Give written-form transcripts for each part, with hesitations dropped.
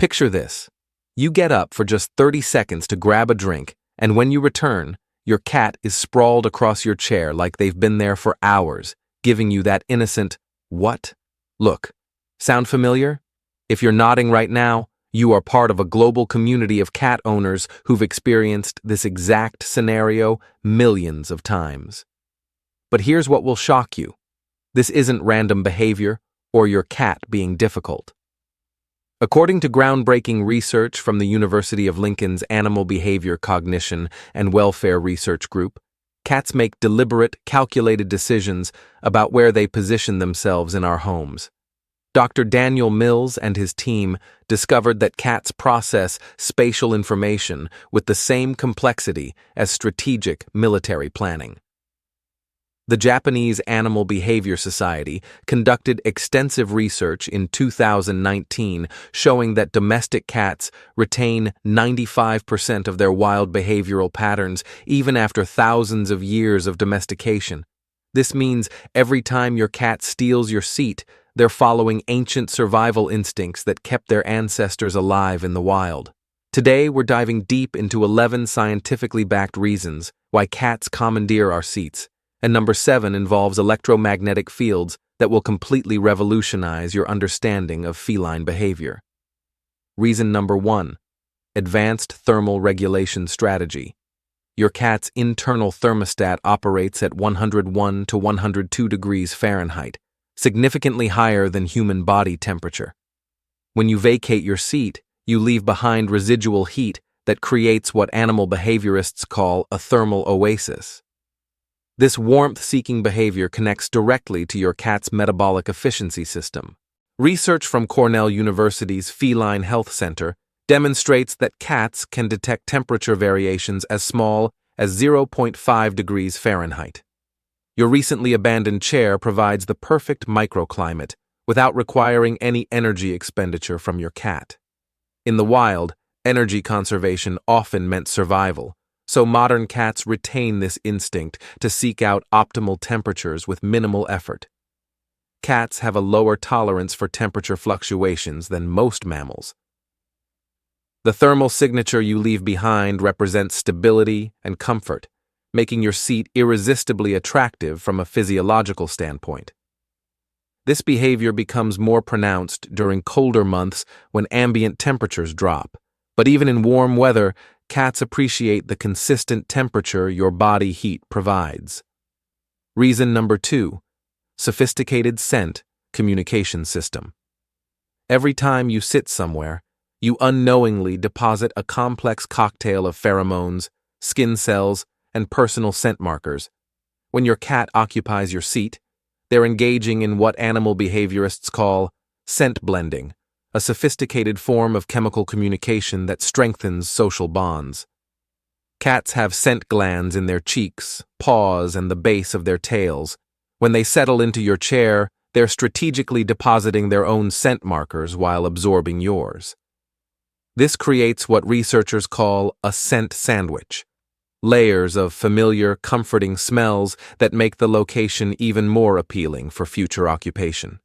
Picture this. You get up for just 30 seconds to grab a drink, and when you return, your cat is sprawled across your chair like they've been there for hours, giving you that innocent, "What?" look. Sound familiar? If you're nodding right now, you are part of a global community of cat owners who've experienced this exact scenario millions of times. But here's what will shock you. This isn't random behavior or your cat being difficult. According to groundbreaking research from the University of Lincoln's Animal Behavior Cognition and Welfare Research Group, cats make deliberate, calculated decisions about where they position themselves in our homes. Dr. Daniel Mills and his team discovered that cats process spatial information with the same complexity as strategic military planning. The Japanese Animal Behavior Society conducted extensive research in 2019 showing that domestic cats retain 95% of their wild behavioral patterns even after thousands of years of domestication. This means every time your cat steals your seat, they're following ancient survival instincts that kept their ancestors alive in the wild. Today, we're diving deep into 11 scientifically backed reasons why cats commandeer our seats, and number 7 involves electromagnetic fields that will completely revolutionize your understanding of feline behavior. Reason number 1, advanced thermal regulation strategy. Your cat's internal thermostat operates at 101 to 102 degrees Fahrenheit, significantly higher than human body temperature. When you vacate your seat, you leave behind residual heat that creates what animal behaviorists call a thermal oasis. This warmth-seeking behavior connects directly to your cat's metabolic efficiency system. Research from Cornell University's Feline Health Center demonstrates that cats can detect temperature variations as small as 0.5 degrees Fahrenheit. Your recently abandoned chair provides the perfect microclimate without requiring any energy expenditure from your cat. In the wild, energy conservation often meant survival, so modern cats retain this instinct to seek out optimal temperatures with minimal effort. Cats have a lower tolerance for temperature fluctuations than most mammals. The thermal signature you leave behind represents stability and comfort, making your seat irresistibly attractive from a physiological standpoint. This behavior becomes more pronounced during colder months when ambient temperatures drop, but even in warm weather, cats appreciate the consistent temperature your body heat provides. Reason number 2, sophisticated scent communication system. Every time you sit somewhere, you unknowingly deposit a complex cocktail of pheromones, skin cells, and personal scent markers. When your cat occupies your seat, they're engaging in what animal behaviorists call scent blending, a sophisticated form of chemical communication that strengthens social bonds. Cats have scent glands in their cheeks, paws, and the base of their tails. When they settle into your chair, they're strategically depositing their own scent markers while absorbing yours. This creates what researchers call a scent sandwich. Layers of familiar, comforting smells that make the location even more appealing for future occupation.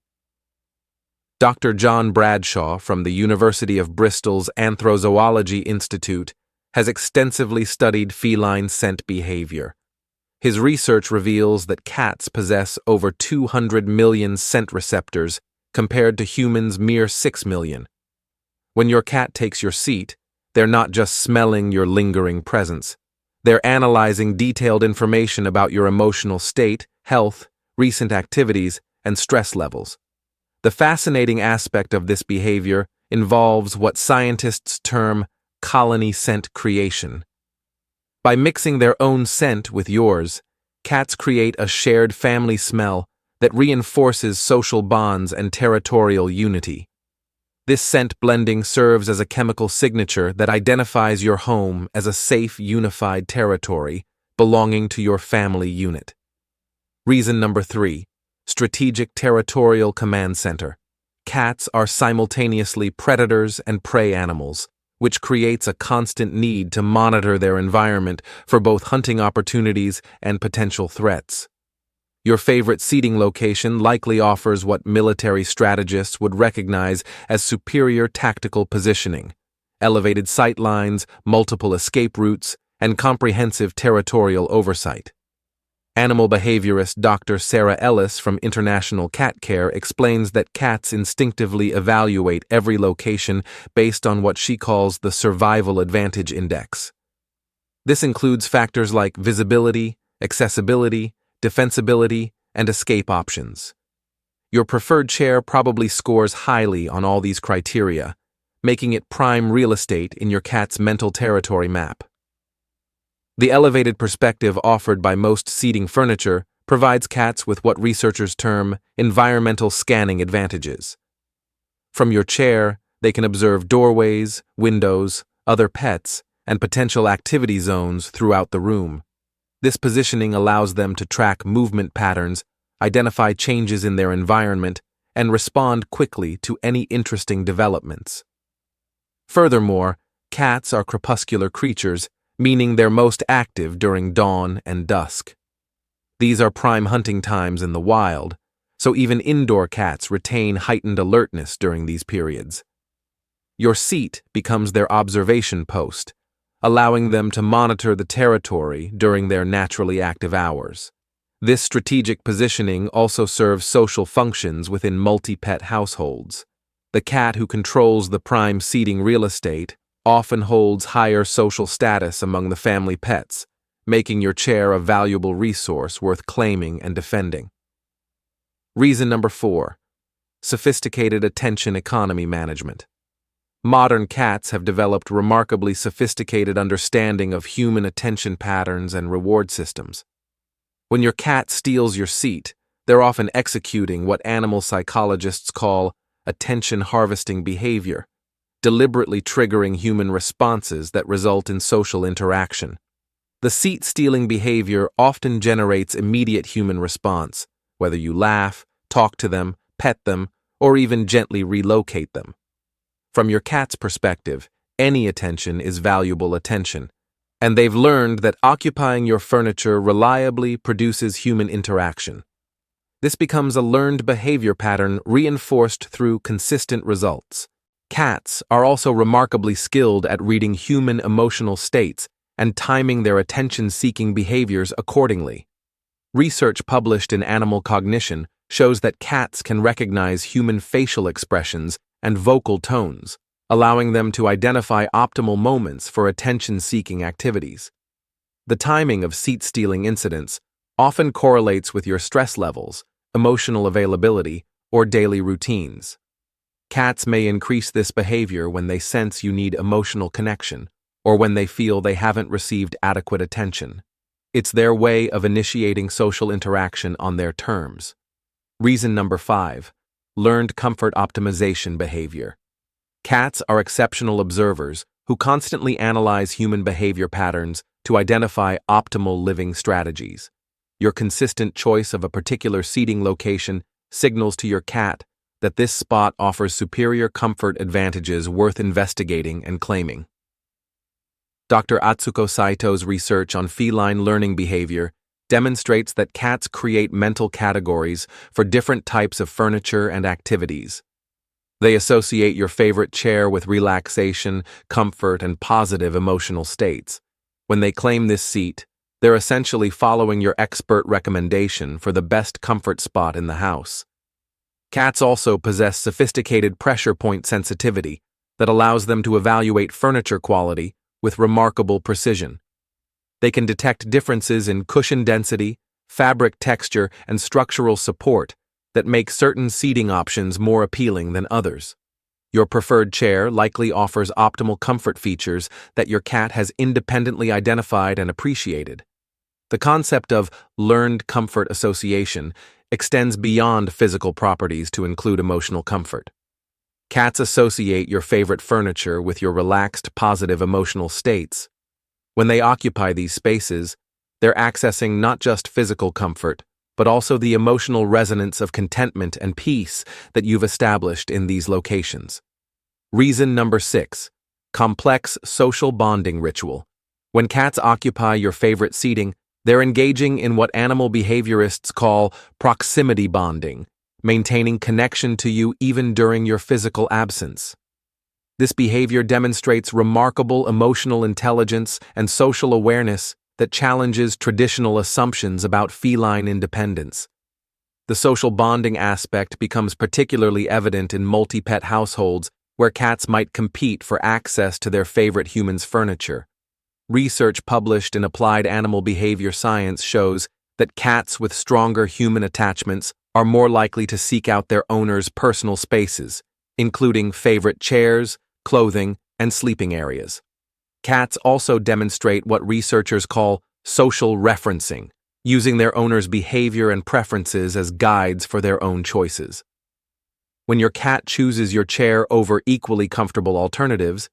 Dr. John Bradshaw from the University of Bristol's Anthrozoology Institute has extensively studied feline scent behavior. His research reveals that cats possess over 200 million scent receptors compared to humans' mere 6 million. When your cat takes your seat, they're not just smelling your lingering presence. They're analyzing detailed information about your emotional state, health, recent activities, and stress levels. The fascinating aspect of this behavior involves what scientists term colony scent creation. By mixing their own scent with yours, cats create a shared family smell that reinforces social bonds and territorial unity. This scent blending serves as a chemical signature that identifies your home as a safe, unified territory belonging to your family unit. Reason number 3, strategic territorial command center. Cats are simultaneously predators and prey animals, which creates a constant need to monitor their environment for both hunting opportunities and potential threats. Your favorite seating location likely offers what military strategists would recognize as superior tactical positioning: elevated sight lines, multiple escape routes, and comprehensive territorial oversight. Animal behaviorist Dr. Sarah Ellis from International Cat Care explains that cats instinctively evaluate every location based on what she calls the Survival Advantage Index. This includes factors like visibility, accessibility, defensibility, and escape options. Your preferred chair probably scores highly on all these criteria, making it prime real estate in your cat's mental territory map. The elevated perspective offered by most seating furniture provides cats with what researchers term environmental scanning advantages. From your chair, they can observe doorways, windows, other pets, and potential activity zones throughout the room. This positioning allows them to track movement patterns, identify changes in their environment, and respond quickly to any interesting developments. Furthermore, cats are crepuscular creatures, meaning they're most active during dawn and dusk. These are prime hunting times in the wild, so even indoor cats retain heightened alertness during these periods. Your seat becomes their observation post, allowing them to monitor the territory during their naturally active hours. This strategic positioning also serves social functions within multi-pet households. The cat who controls the prime seating real estate often holds higher social status among the family pets, making your chair a valuable resource worth claiming and defending. Reason number 4: sophisticated attention economy management. Modern cats have developed remarkably sophisticated understanding of human attention patterns and reward systems. When your cat steals your seat, they're often executing what animal psychologists call attention harvesting behavior, deliberately triggering human responses that result in social interaction. The seat-stealing behavior often generates immediate human response, whether you laugh, talk to them, pet them, or even gently relocate them. From your cat's perspective, any attention is valuable attention, and they've learned that occupying your furniture reliably produces human interaction. This becomes a learned behavior pattern reinforced through consistent results. Cats are also remarkably skilled at reading human emotional states and timing their attention-seeking behaviors accordingly. Research published in Animal Cognition shows that cats can recognize human facial expressions and vocal tones, allowing them to identify optimal moments for attention-seeking activities. The timing of seat-stealing incidents often correlates with your stress levels, emotional availability, or daily routines. Cats may increase this behavior when they sense you need emotional connection, or when they feel they haven't received adequate attention. It's their way of initiating social interaction on their terms. Reason number 5: learned comfort optimization behavior. Cats are exceptional observers who constantly analyze human behavior patterns to identify optimal living strategies. Your consistent choice of a particular seating location signals to your cat that this spot offers superior comfort advantages worth investigating and claiming. Dr. Atsuko Saito's research on feline learning behavior demonstrates that cats create mental categories for different types of furniture and activities. They associate your favorite chair with relaxation, comfort, and positive emotional states. When they claim this seat, they're essentially following your expert recommendation for the best comfort spot in the house. Cats also possess sophisticated pressure point sensitivity that allows them to evaluate furniture quality with remarkable precision. They can detect differences in cushion density, fabric texture, and structural support that make certain seating options more appealing than others. Your preferred chair likely offers optimal comfort features that your cat has independently identified and appreciated. The concept of learned comfort association extends beyond physical properties to include emotional comfort. Cats associate your favorite furniture with your relaxed, positive emotional states. When they occupy these spaces, they're accessing not just physical comfort, but also the emotional resonance of contentment and peace that you've established in these locations. Reason number 6: complex social bonding ritual. When cats occupy your favorite seating, They're engaging in what animal behaviorists call proximity bonding, maintaining connection to you even during your physical absence. This behavior demonstrates remarkable emotional intelligence and social awareness that challenges traditional assumptions about feline independence. The social bonding aspect becomes particularly evident in multi-pet households where cats might compete for access to their favorite human's furniture. Research published in Applied Animal Behavior Science shows that cats with stronger human attachments are more likely to seek out their owner's personal spaces, including favorite chairs, clothing, and sleeping areas. Cats also demonstrate what researchers call social referencing, using their owner's behavior and preferences as guides for their own choices. When your cat chooses your chair over equally comfortable alternatives,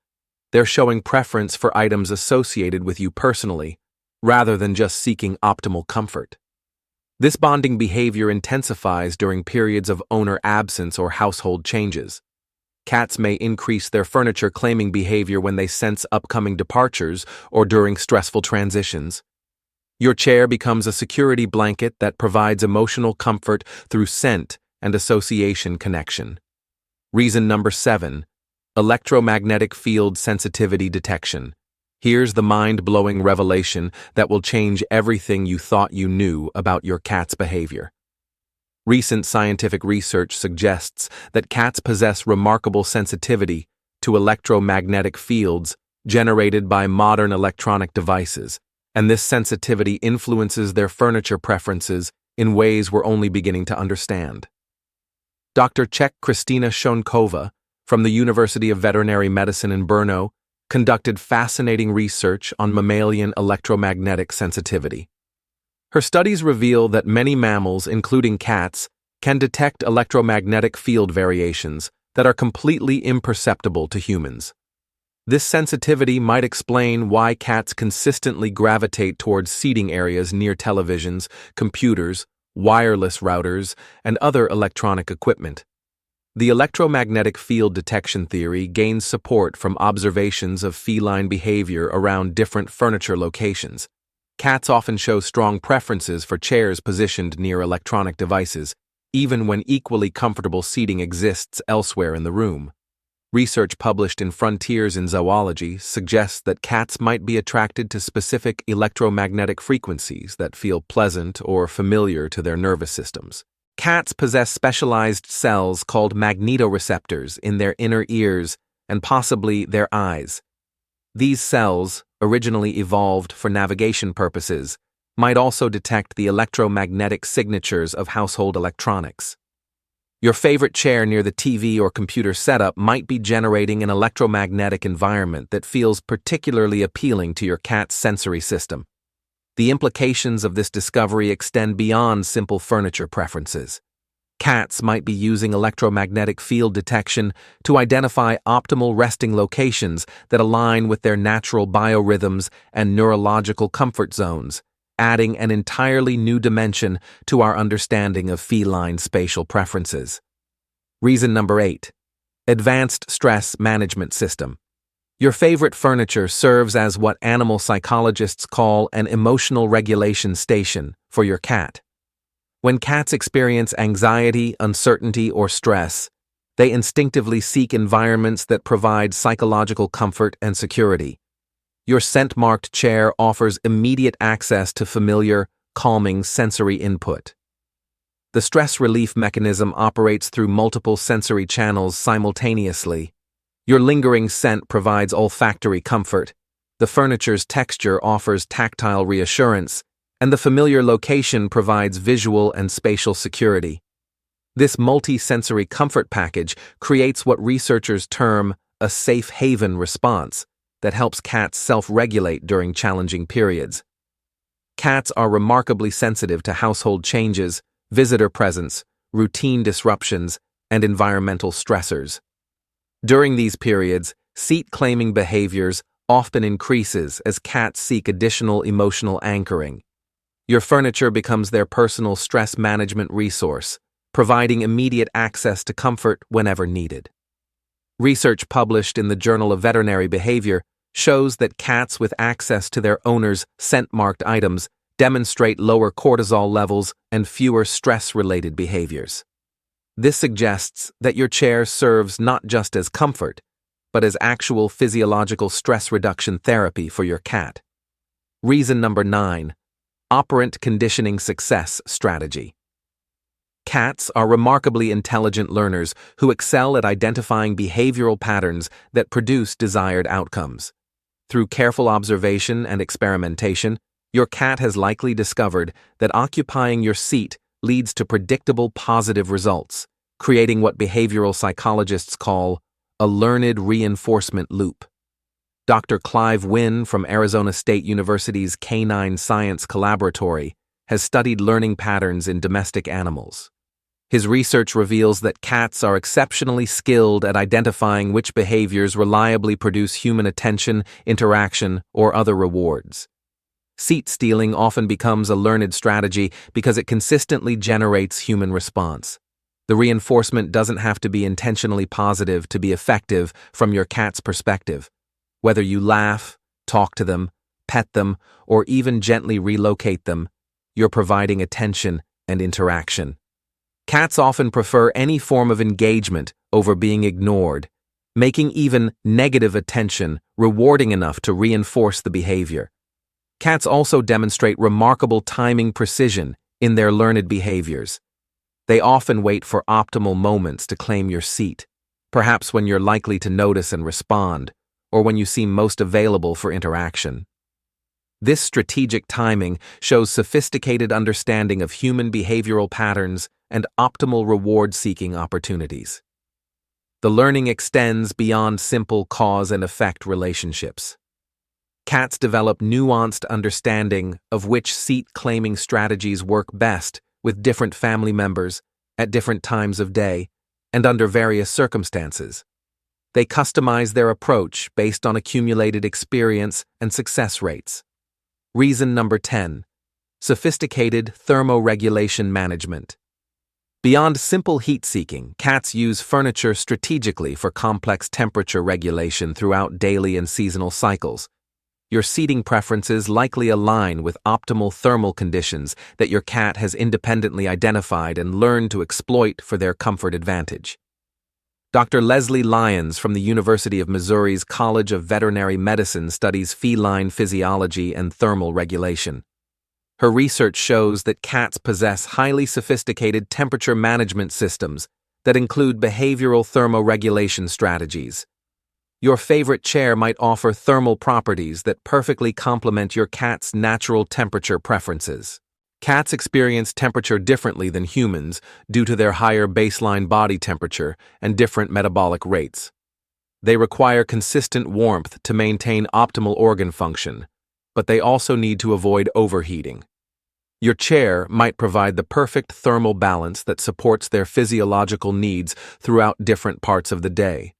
they're showing preference for items associated with you personally, rather than just seeking optimal comfort. This bonding behavior intensifies during periods of owner absence or household changes. Cats may increase their furniture claiming behavior when they sense upcoming departures or during stressful transitions. Your chair becomes a security blanket that provides emotional comfort through scent and association connection. Reason number 7, electromagnetic field sensitivity detection. Here's the mind-blowing revelation that will change everything you thought you knew about your cat's behavior. Recent scientific research suggests that cats possess remarkable sensitivity to electromagnetic fields generated by modern electronic devices, and this sensitivity influences their furniture preferences in ways we're only beginning to understand. Dr. Kristina Shonkova from the University of Veterinary Medicine in Brno conducted fascinating research on mammalian electromagnetic sensitivity. Her studies reveal that many mammals, including cats, can detect electromagnetic field variations that are completely imperceptible to humans. This sensitivity might explain why cats consistently gravitate towards seating areas near televisions, computers, wireless routers, and other electronic equipment. The electromagnetic field detection theory gains support from observations of feline behavior around different furniture locations. Cats often show strong preferences for chairs positioned near electronic devices, even when equally comfortable seating exists elsewhere in the room. Research published in Frontiers in Zoology suggests that cats might be attracted to specific electromagnetic frequencies that feel pleasant or familiar to their nervous systems. Cats possess specialized cells called magnetoreceptors in their inner ears and possibly their eyes. These cells, originally evolved for navigation purposes, might also detect the electromagnetic signatures of household electronics. Your favorite chair near the TV or computer setup might be generating an electromagnetic environment that feels particularly appealing to your cat's sensory system. The implications of this discovery extend beyond simple furniture preferences. Cats might be using electromagnetic field detection to identify optimal resting locations that align with their natural biorhythms and neurological comfort zones, adding an entirely new dimension to our understanding of feline spatial preferences. Reason number 8, advanced stress management system. Your favorite furniture serves as what animal psychologists call an emotional regulation station for your cat. When cats experience anxiety, uncertainty, or stress, they instinctively seek environments that provide psychological comfort and security. Your scent-marked chair offers immediate access to familiar, calming sensory input. The stress relief mechanism operates through multiple sensory channels simultaneously. Your lingering scent provides olfactory comfort, the furniture's texture offers tactile reassurance, and the familiar location provides visual and spatial security. This multi-sensory comfort package creates what researchers term a safe haven response that helps cats self-regulate during challenging periods. Cats are remarkably sensitive to household changes, visitor presence, routine disruptions, and environmental stressors. During these periods, seat-claiming behaviors often increases as cats seek additional emotional anchoring. Your furniture becomes their personal stress management resource, providing immediate access to comfort whenever needed. Research published in the Journal of Veterinary Behavior shows that cats with access to their owners' scent-marked items demonstrate lower cortisol levels and fewer stress-related behaviors. This suggests that your chair serves not just as comfort, but as actual physiological stress reduction therapy for your cat. Reason number 9. Operant conditioning success strategy. Cats are remarkably intelligent learners who excel at identifying behavioral patterns that produce desired outcomes. Through careful observation and experimentation, your cat has likely discovered that occupying your seat leads to predictable positive results, creating what behavioral psychologists call a learned reinforcement loop. Dr. Clive Wynne from Arizona State University's Canine Science Collaboratory has studied learning patterns in domestic animals. His research reveals that cats are exceptionally skilled at identifying which behaviors reliably produce human attention, interaction, or other rewards. Seat stealing often becomes a learned strategy because it consistently generates human response. The reinforcement doesn't have to be intentionally positive to be effective from your cat's perspective. Whether you laugh, talk to them, pet them, or even gently relocate them, you're providing attention and interaction. Cats often prefer any form of engagement over being ignored, making even negative attention rewarding enough to reinforce the behavior. Cats also demonstrate remarkable timing precision in their learned behaviors. They often wait for optimal moments to claim your seat, perhaps when you're likely to notice and respond, or when you seem most available for interaction. This strategic timing shows sophisticated understanding of human behavioral patterns and optimal reward-seeking opportunities. The learning extends beyond simple cause and effect relationships. Cats develop nuanced understanding of which seat-claiming strategies work best with different family members, at different times of day, and under various circumstances. They customize their approach based on accumulated experience and success rates. Reason number 10. Sophisticated thermoregulation management. Beyond simple heat-seeking, cats use furniture strategically for complex temperature regulation throughout daily and seasonal cycles. Your seating preferences likely align with optimal thermal conditions that your cat has independently identified and learned to exploit for their comfort advantage. Dr. Leslie Lyons from the University of Missouri's College of Veterinary Medicine studies feline physiology and thermal regulation. Her research shows that cats possess highly sophisticated temperature management systems that include behavioral thermoregulation strategies. Your favorite chair might offer thermal properties that perfectly complement your cat's natural temperature preferences. Cats experience temperature differently than humans due to their higher baseline body temperature and different metabolic rates. They require consistent warmth to maintain optimal organ function, but they also need to avoid overheating. Your chair might provide the perfect thermal balance that supports their physiological needs throughout different parts of the day.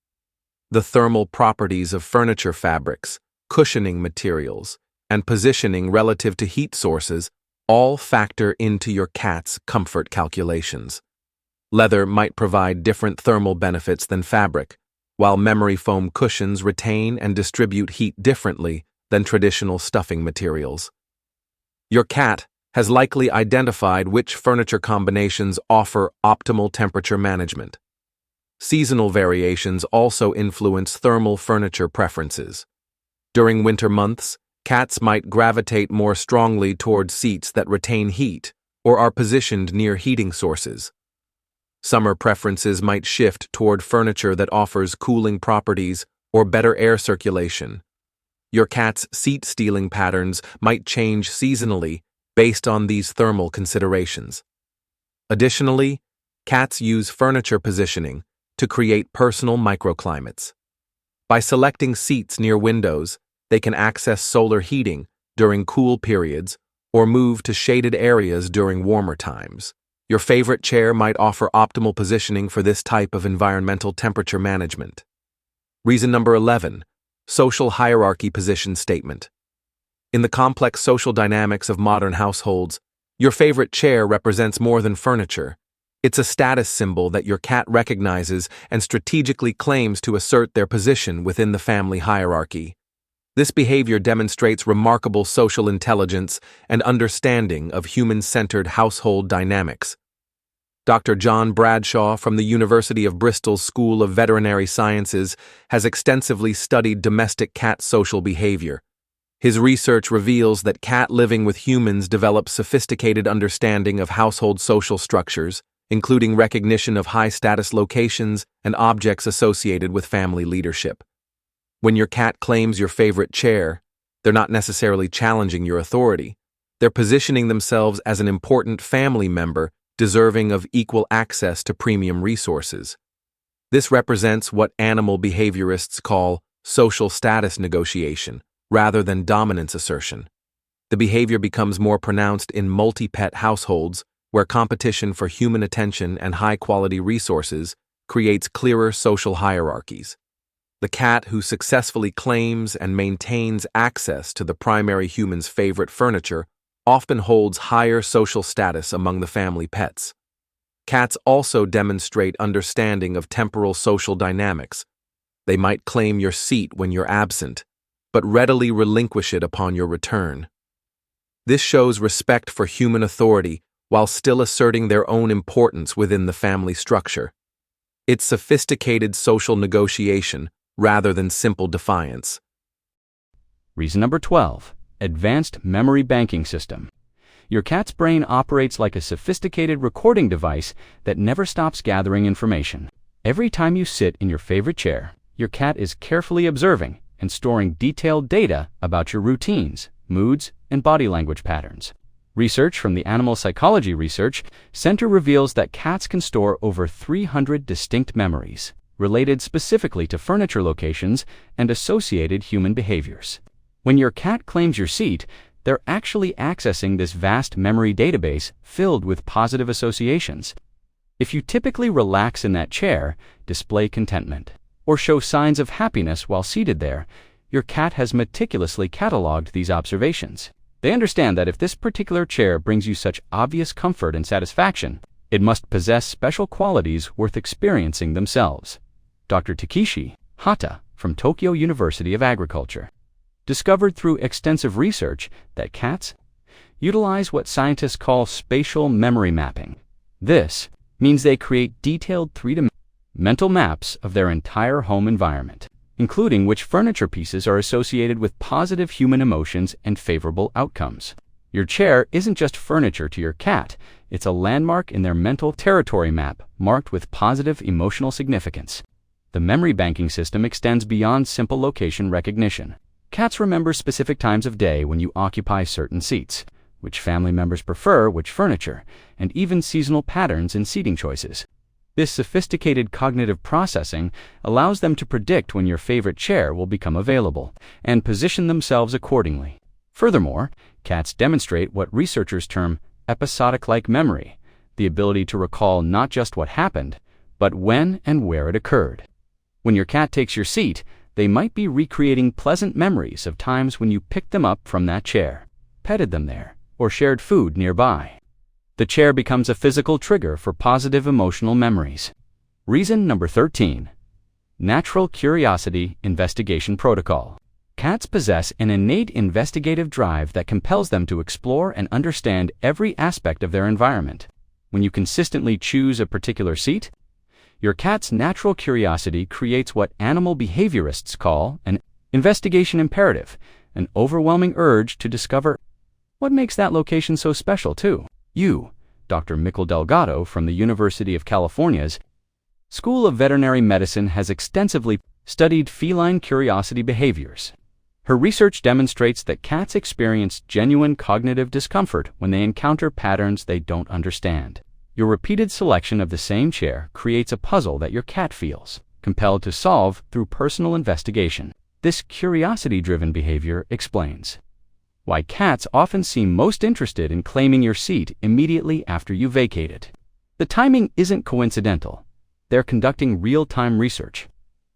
The thermal properties of furniture fabrics, cushioning materials, and positioning relative to heat sources all factor into your cat's comfort calculations. Leather might provide different thermal benefits than fabric, while memory foam cushions retain and distribute heat differently than traditional stuffing materials. Your cat has likely identified which furniture combinations offer optimal temperature management. Seasonal variations also influence thermal furniture preferences. During winter months, cats might gravitate more strongly toward seats that retain heat or are positioned near heating sources. Summer preferences might shift toward furniture that offers cooling properties or better air circulation. Your cat's seat-stealing patterns might change seasonally based on these thermal considerations. Additionally, cats use furniture positioning to create personal microclimates. By selecting seats near windows, they can access solar heating during cool periods or move to shaded areas during warmer times. Your favorite chair might offer optimal positioning for this type of environmental temperature management. Reason number 11. Social hierarchy position statement. In the complex social dynamics of modern households, your favorite chair represents more than furniture. It's a status symbol that your cat recognizes and strategically claims to assert their position within the family hierarchy. This behavior demonstrates remarkable social intelligence and understanding of human-centered household dynamics. Dr. John Bradshaw from the University of Bristol's School of Veterinary Sciences has extensively studied domestic cat social behavior. His research reveals that cat living with humans develops sophisticated understanding of household social structures, including recognition of high-status locations and objects associated with family leadership. When your cat claims your favorite chair, they're not necessarily challenging your authority. They're positioning themselves as an important family member deserving of equal access to premium resources. This represents what animal behaviorists call social status negotiation, rather than dominance assertion. The behavior becomes more pronounced in multi-pet households, where competition for human attention and high-quality resources creates clearer social hierarchies. The cat who successfully claims and maintains access to the primary human's favorite furniture often holds higher social status among the family pets. Cats also demonstrate understanding of temporal social dynamics. They might claim your seat when you're absent, but readily relinquish it upon your return. This shows respect for human authority while still asserting their own importance within the family structure. It's sophisticated social negotiation rather than simple defiance. Reason number 12. Advanced Memory Banking System. Your cat's brain operates like a sophisticated recording device that never stops gathering information. Every time you sit in your favorite chair, your cat is carefully observing and storing detailed data about your routines, moods, and body language patterns. Research from the Animal Psychology Research Center reveals that cats can store over 300 distinct memories, related specifically to furniture locations and associated human behaviors. When your cat claims your seat, they're actually accessing this vast memory database filled with positive associations. If you typically relax in that chair, display contentment, or show signs of happiness while seated there, your cat has meticulously cataloged these observations. They understand that if this particular chair brings you such obvious comfort and satisfaction, it must possess special qualities worth experiencing themselves. Dr. Takeshi Hata from Tokyo University of Agriculture discovered through extensive research that cats utilize what scientists call spatial memory mapping. This means they create detailed three-dimensional mental maps of their entire home environment, including which furniture pieces are associated with positive human emotions and favorable outcomes. Your chair isn't just furniture to your cat, it's a landmark in their mental territory map marked with positive emotional significance. The memory banking system extends beyond simple location recognition. Cats remember specific times of day when you occupy certain seats, which family members prefer which furniture, and even seasonal patterns in seating choices. This sophisticated cognitive processing allows them to predict when your favorite chair will become available and position themselves accordingly. Furthermore, cats demonstrate what researchers term episodic-like memory, the ability to recall not just what happened, but when and where it occurred. When your cat takes your seat, they might be recreating pleasant memories of times when you picked them up from that chair, petted them there, or shared food nearby. The chair becomes a physical trigger for positive emotional memories. Reason number 13. Natural Curiosity Investigation Protocol. Cats possess an innate investigative drive that compels them to explore and understand every aspect of their environment. When you consistently choose a particular seat, your cat's natural curiosity creates what animal behaviorists call an investigation imperative, an overwhelming urge to discover what makes that location so special too. Dr. Mikkel Delgado from the University of California's School of Veterinary Medicine has extensively studied feline curiosity behaviors. Her research demonstrates that cats experience genuine cognitive discomfort when they encounter patterns they don't understand. Your repeated selection of the same chair creates a puzzle that your cat feels compelled to solve through personal investigation. This curiosity-driven behavior explains why cats often seem most interested in claiming your seat immediately after you vacate it. The timing isn't coincidental. They're conducting real-time research.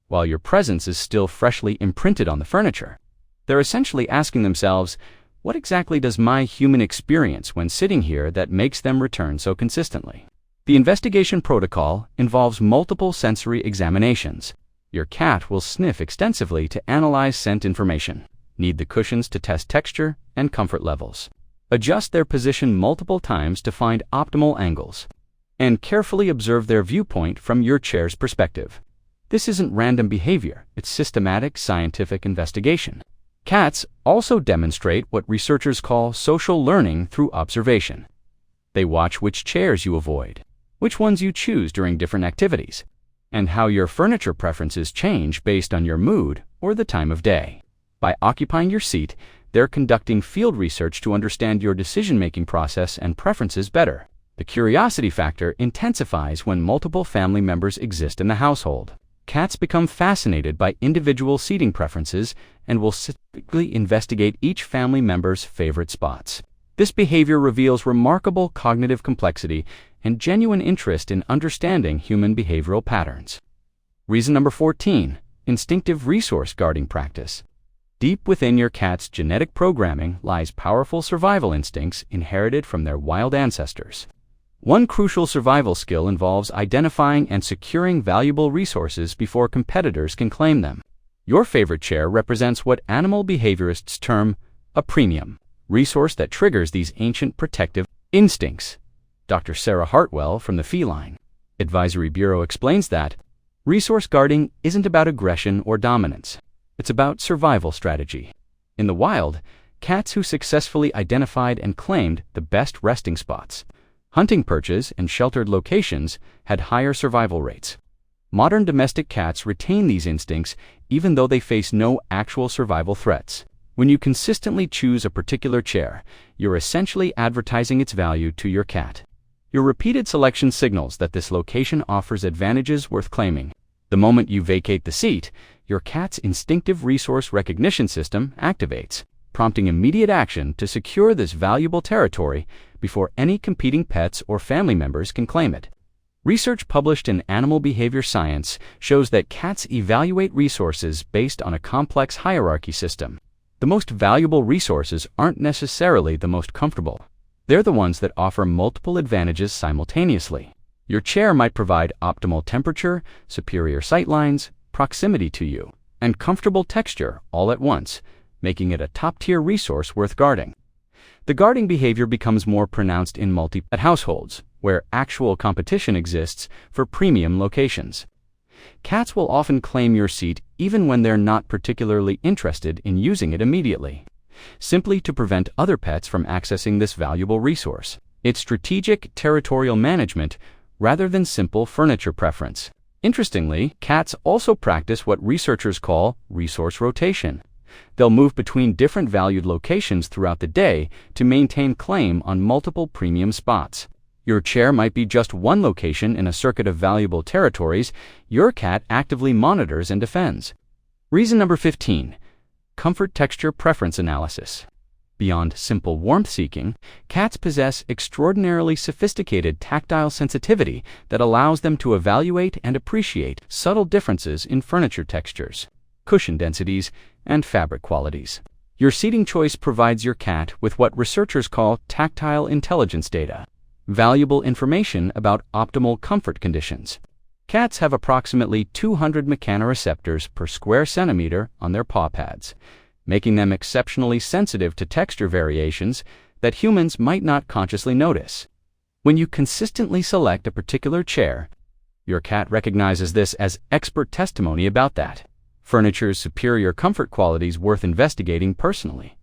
While your presence is still freshly imprinted on the furniture, they're essentially asking themselves, what exactly does my human experience when sitting here that makes them return so consistently? The investigation protocol involves multiple sensory examinations. Your cat will sniff extensively to analyze scent information. Knead the cushions to test texture and comfort levels. Adjust their position multiple times to find optimal angles. And carefully observe their viewpoint from your chair's perspective. This isn't random behavior, it's systematic scientific investigation. Cats also demonstrate what researchers call social learning through observation. They watch which chairs you avoid, which ones you choose during different activities, and how your furniture preferences change based on your mood or the time of day. By occupying your seat, they're conducting field research to understand your decision-making process and preferences better. The curiosity factor intensifies when multiple family members exist in the household. Cats become fascinated by individual seating preferences and will systematically investigate each family member's favorite spots. This behavior reveals remarkable cognitive complexity and genuine interest in understanding human behavioral patterns. Reason number 14, instinctive resource guarding practice. Deep within your cat's genetic programming lies powerful survival instincts inherited from their wild ancestors. One crucial survival skill involves identifying and securing valuable resources before competitors can claim them. Your favorite chair represents what animal behaviorists term a premium resource that triggers these ancient protective instincts. Dr. Sarah Hartwell from the Feline Advisory Bureau explains that resource guarding isn't about aggression or dominance. It's about survival strategy. In the wild, cats who successfully identified and claimed the best resting spots, hunting perches, and sheltered locations had higher survival rates. Modern domestic cats retain these instincts even though they face no actual survival threats. When you consistently choose a particular chair, you're essentially advertising its value to your cat. Your repeated selection signals that this location offers advantages worth claiming. The moment you vacate the seat, your cat's instinctive resource recognition system activates, prompting immediate action to secure this valuable territory before any competing pets or family members can claim it. Research published in Animal Behavior Science shows that cats evaluate resources based on a complex hierarchy system. The most valuable resources aren't necessarily the most comfortable. They're the ones that offer multiple advantages simultaneously. Your chair might provide optimal temperature, superior sightlines, proximity to you, and comfortable texture all at once, making it a top-tier resource worth guarding. The guarding behavior becomes more pronounced in multi-pet households, where actual competition exists for premium locations. Cats will often claim your seat even when they're not particularly interested in using it immediately, simply to prevent other pets from accessing this valuable resource. It's strategic territorial management rather than simple furniture preference. Interestingly, cats also practice what researchers call resource rotation. They'll move between different valued locations throughout the day to maintain claim on multiple premium spots. Your chair might be just one location in a circuit of valuable territories your cat actively monitors and defends. Reason number 15, comfort texture preference analysis. Beyond simple warmth seeking, cats possess extraordinarily sophisticated tactile sensitivity that allows them to evaluate and appreciate subtle differences in furniture textures, cushion densities, and fabric qualities. Your seating choice provides your cat with what researchers call tactile intelligence data, valuable information about optimal comfort conditions. Cats have approximately 200 mechanoreceptors per square centimeter on their paw pads, making them exceptionally sensitive to texture variations that humans might not consciously notice. When you consistently select a particular chair, your cat recognizes this as expert testimony about that furniture's superior comfort qualities worth investigating personally.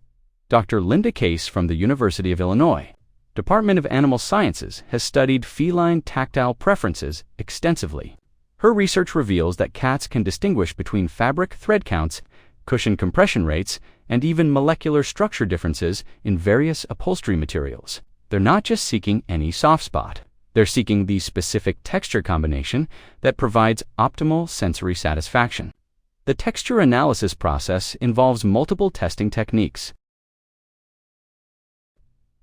Dr. Linda Case from the University of Illinois, Department of Animal Sciences, has studied feline tactile preferences extensively. Her research reveals that cats can distinguish between fabric thread counts, cushion compression rates, and even molecular structure differences in various upholstery materials. They're not just seeking any soft spot. They're seeking the specific texture combination that provides optimal sensory satisfaction. The texture analysis process involves multiple testing techniques.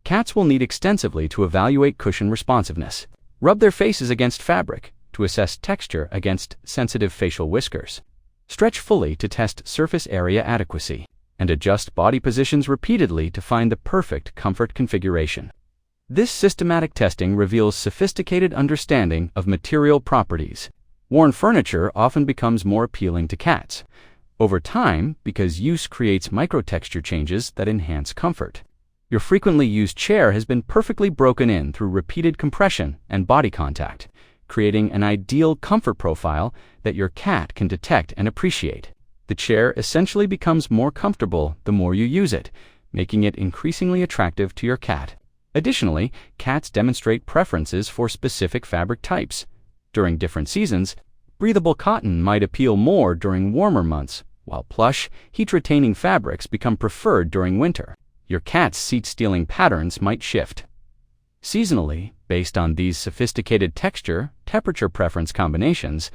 Cats will knead extensively to evaluate cushion responsiveness, rub their faces against fabric to assess texture against sensitive facial whiskers, stretch fully to test surface area adequacy, and adjust body positions repeatedly to find the perfect comfort configuration. This systematic testing reveals sophisticated understanding of material properties. Worn furniture often becomes more appealing to cats. Over time, because use creates microtexture changes that enhance comfort. Your frequently used chair has been perfectly broken in through repeated compression and body contact, creating an ideal comfort profile that your cat can detect and appreciate. The chair essentially becomes more comfortable the more you use it, making it increasingly attractive to your cat. Additionally, cats demonstrate preferences for specific fabric types. During different seasons, breathable cotton might appeal more during warmer months, while plush, heat-retaining fabrics become preferred during winter. Your cat's seat-stealing patterns might shift. Seasonally, based on these sophisticated texture-temperature preference combinations,